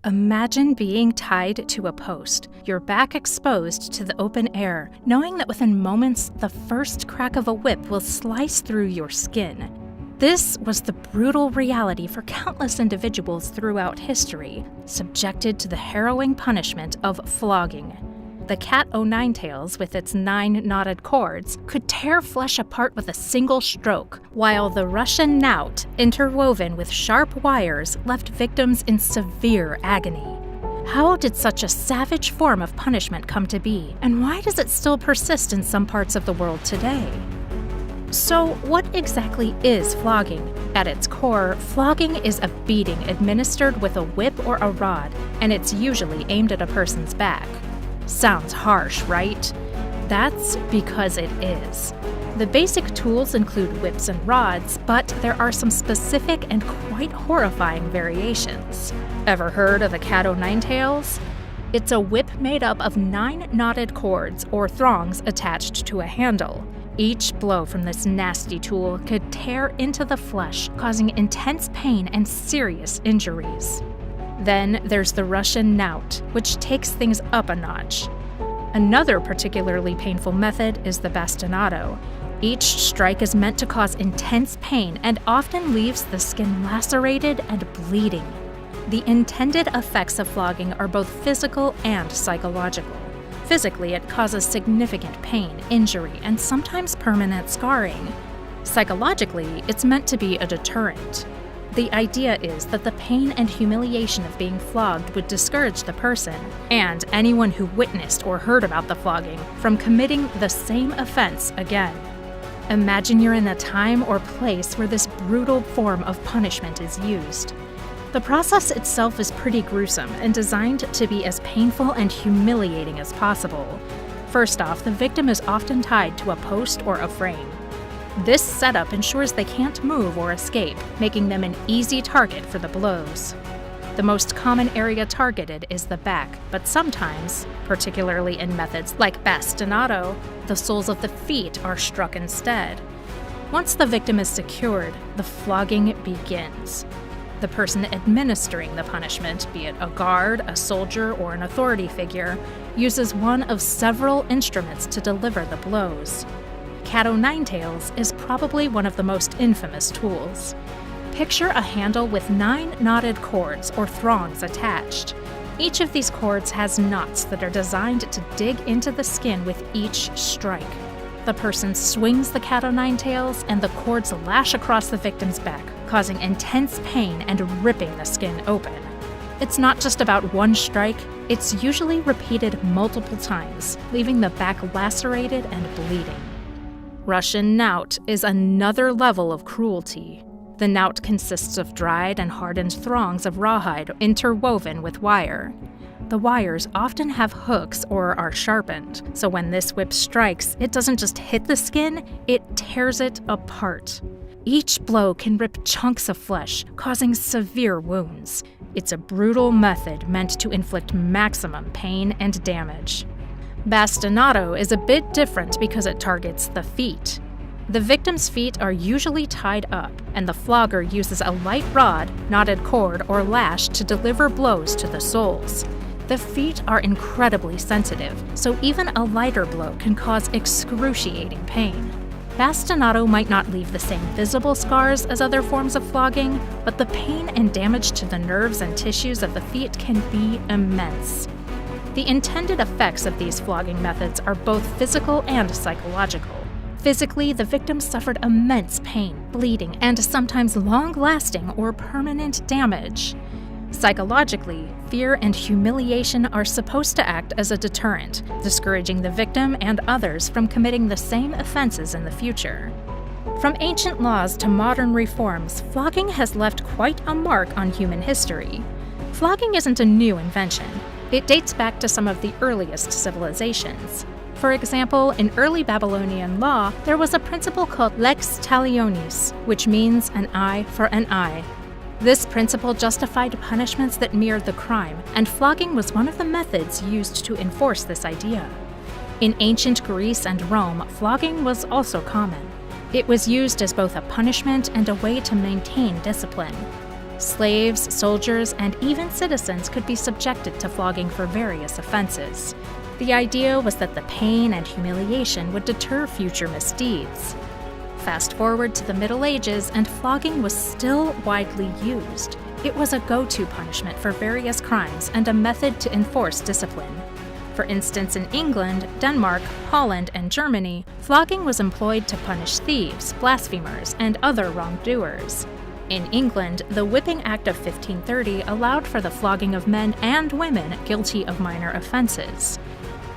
Imagine being tied to a post, your back exposed to the open air, knowing that within moments the first crack of a whip will slice through your skin. This was the brutal reality for countless individuals throughout history, subjected to the harrowing punishment of flogging. The cat o' nine tails, with its 9 knotted cords, could tear flesh apart with a single stroke, while the Russian knout, interwoven with sharp wires, left victims in severe agony. How did such a savage form of punishment come to be, and why does it still persist in some parts of the world today? So, what exactly is flogging? At its core, flogging is a beating administered with a whip or a rod, and it's usually aimed at a person's back. Sounds harsh, right? That's because it is. The basic tools include whips and rods, but there are some specific and quite horrifying variations. Ever heard of the cat o' nine tails? It's a whip made up of 9 knotted cords or thongs attached to a handle. Each blow from this nasty tool could tear into the flesh, causing intense pain and serious injuries. Then there's the Russian knout, which takes things up a notch. Another particularly painful method is the bastonado. Each strike is meant to cause intense pain and often leaves the skin lacerated and bleeding. The intended effects of flogging are both physical and psychological. Physically, it causes significant pain, injury, and sometimes permanent scarring. Psychologically, it's meant to be a deterrent. The idea is that the pain and humiliation of being flogged would discourage the person, and anyone who witnessed or heard about the flogging, from committing the same offense again. Imagine you're in a time or place where this brutal form of punishment is used. The process itself is pretty gruesome and designed to be as painful and humiliating as possible. First off, the victim is often tied to a post or a frame. This setup ensures they can't move or escape, making them an easy target for the blows. The most common area targeted is the back, but sometimes, particularly in methods like bastonado, the soles of the feet are struck instead. Once the victim is secured, the flogging begins. The person administering the punishment, be it a guard, a soldier, or an authority figure, uses one of several instruments to deliver the blows. Cat o' nine tails is probably one of the most infamous tools. Picture a handle with 9 knotted cords or thongs attached. Each of these cords has knots that are designed to dig into the skin with each strike. The person swings the cat o' nine tails and the cords lash across the victim's back, causing intense pain and ripping the skin open. It's not just about one strike, it's usually repeated multiple times, leaving the back lacerated and bleeding. Russian knout is another level of cruelty. The knout consists of dried and hardened thongs of rawhide interwoven with wire. The wires often have hooks or are sharpened, so when this whip strikes, it doesn't just hit the skin, it tears it apart. Each blow can rip chunks of flesh, causing severe wounds. It's a brutal method meant to inflict maximum pain and damage. Bastonado is a bit different because it targets the feet. The victim's feet are usually tied up, and the flogger uses a light rod, knotted cord, or lash to deliver blows to the soles. The feet are incredibly sensitive, so even a lighter blow can cause excruciating pain. Bastonado might not leave the same visible scars as other forms of flogging, but the pain and damage to the nerves and tissues of the feet can be immense. The intended effects of these flogging methods are both physical and psychological. Physically, the victim suffered immense pain, bleeding, and sometimes long-lasting or permanent damage. Psychologically, fear and humiliation are supposed to act as a deterrent, discouraging the victim and others from committing the same offenses in the future. From ancient laws to modern reforms, flogging has left quite a mark on human history. Flogging isn't a new invention. It dates back to some of the earliest civilizations. For example, in early Babylonian law, there was a principle called lex talionis, which means an eye for an eye. This principle justified punishments that mirrored the crime, and flogging was one of the methods used to enforce this idea. In ancient Greece and Rome, flogging was also common. It was used as both a punishment and a way to maintain discipline. Slaves, soldiers, and even citizens could be subjected to flogging for various offenses. The idea was that the pain and humiliation would deter future misdeeds. Fast forward to the Middle Ages, and flogging was still widely used. It was a go-to punishment for various crimes and a method to enforce discipline. For instance, in England, Denmark, Holland, and Germany, flogging was employed to punish thieves, blasphemers, and other wrongdoers. In England, the Whipping Act of 1530 allowed for the flogging of men and women guilty of minor offenses.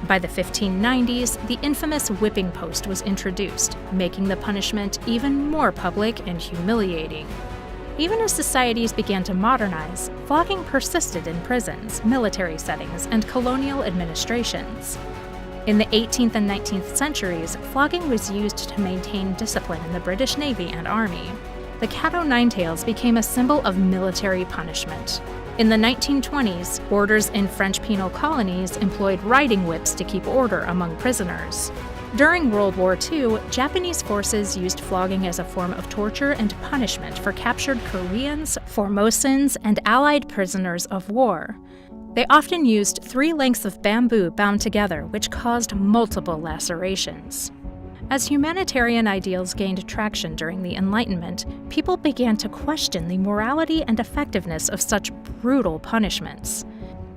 By the 1590s, the infamous whipping post was introduced, making the punishment even more public and humiliating. Even as societies began to modernize, flogging persisted in prisons, military settings, and colonial administrations. In the 18th and 19th centuries, flogging was used to maintain discipline in the British Navy and Army. The cat-o'-nine-tails became a symbol of military punishment. In the 1920s, warders in French penal colonies employed riding whips to keep order among prisoners. During World War II, Japanese forces used flogging as a form of torture and punishment for captured Koreans, Formosans, and Allied prisoners of war. They often used 3 lengths of bamboo bound together, which caused multiple lacerations. As humanitarian ideals gained traction during the Enlightenment, people began to question the morality and effectiveness of such brutal punishments.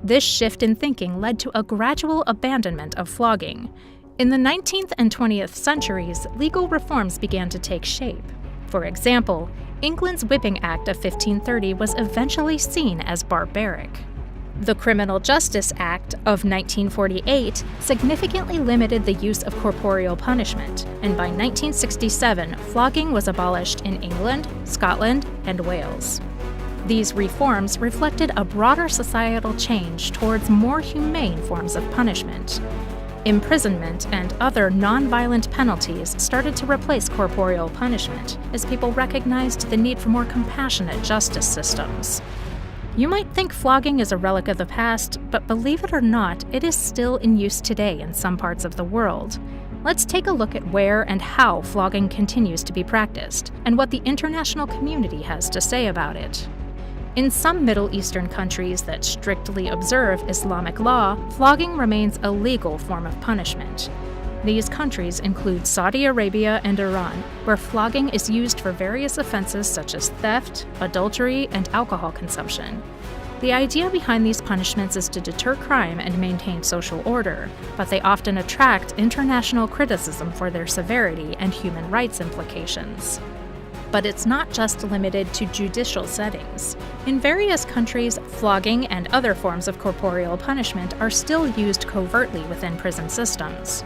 This shift in thinking led to a gradual abandonment of flogging. In the 19th and 20th centuries, legal reforms began to take shape. For example, England's Whipping Act of 1530 was eventually seen as barbaric. The Criminal Justice Act of 1948 significantly limited the use of corporeal punishment, and by 1967, flogging was abolished in England, Scotland, and Wales. These reforms reflected a broader societal change towards more humane forms of punishment. Imprisonment and other non-violent penalties started to replace corporeal punishment as people recognized the need for more compassionate justice systems. You might think flogging is a relic of the past, but believe it or not, it is still in use today in some parts of the world. Let's take a look at where and how flogging continues to be practiced, and what the international community has to say about it. In some Middle Eastern countries that strictly observe Islamic law, flogging remains a legal form of punishment. These countries include Saudi Arabia and Iran, where flogging is used for various offenses such as theft, adultery, and alcohol consumption. The idea behind these punishments is to deter crime and maintain social order, but they often attract international criticism for their severity and human rights implications. But it's not just limited to judicial settings. In various countries, flogging and other forms of corporeal punishment are still used covertly within prison systems.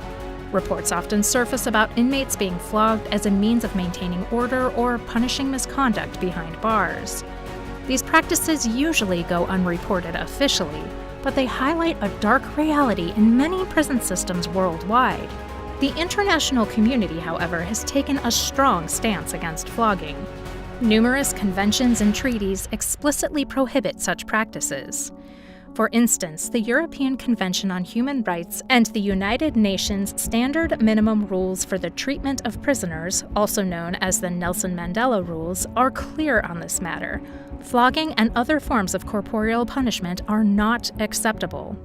Reports often surface about inmates being flogged as a means of maintaining order or punishing misconduct behind bars. These practices usually go unreported officially, but they highlight a dark reality in many prison systems worldwide. The international community, however, has taken a strong stance against flogging. Numerous conventions and treaties explicitly prohibit such practices. For instance, the European Convention on Human Rights and the United Nations Standard Minimum Rules for the Treatment of Prisoners, also known as the Nelson Mandela Rules, are clear on this matter. Flogging and other forms of corporeal punishment are not acceptable.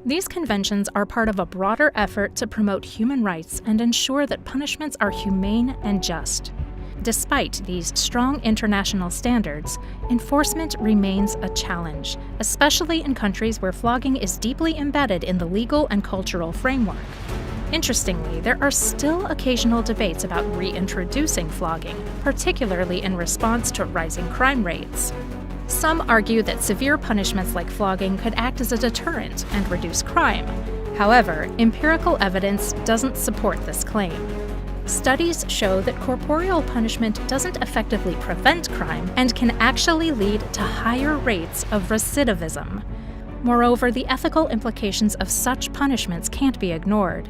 These conventions are part of a broader effort to promote human rights and ensure that punishments are humane and just. Despite these strong international standards, enforcement remains a challenge, especially in countries where flogging is deeply embedded in the legal and cultural framework. Interestingly, there are still occasional debates about reintroducing flogging, particularly in response to rising crime rates. Some argue that severe punishments like flogging could act as a deterrent and reduce crime. However, empirical evidence doesn't support this claim. Studies show that corporeal punishment doesn't effectively prevent crime and can actually lead to higher rates of recidivism. Moreover, the ethical implications of such punishments can't be ignored.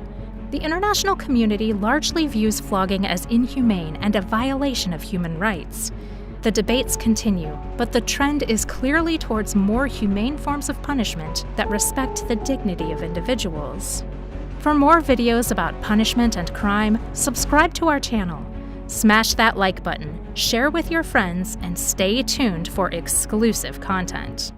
The international community largely views flogging as inhumane and a violation of human rights. The debates continue, but the trend is clearly towards more humane forms of punishment that respect the dignity of individuals. For more videos about punishment and crime, subscribe to our channel. Smash that like button share with your friends, and stay tuned for exclusive content.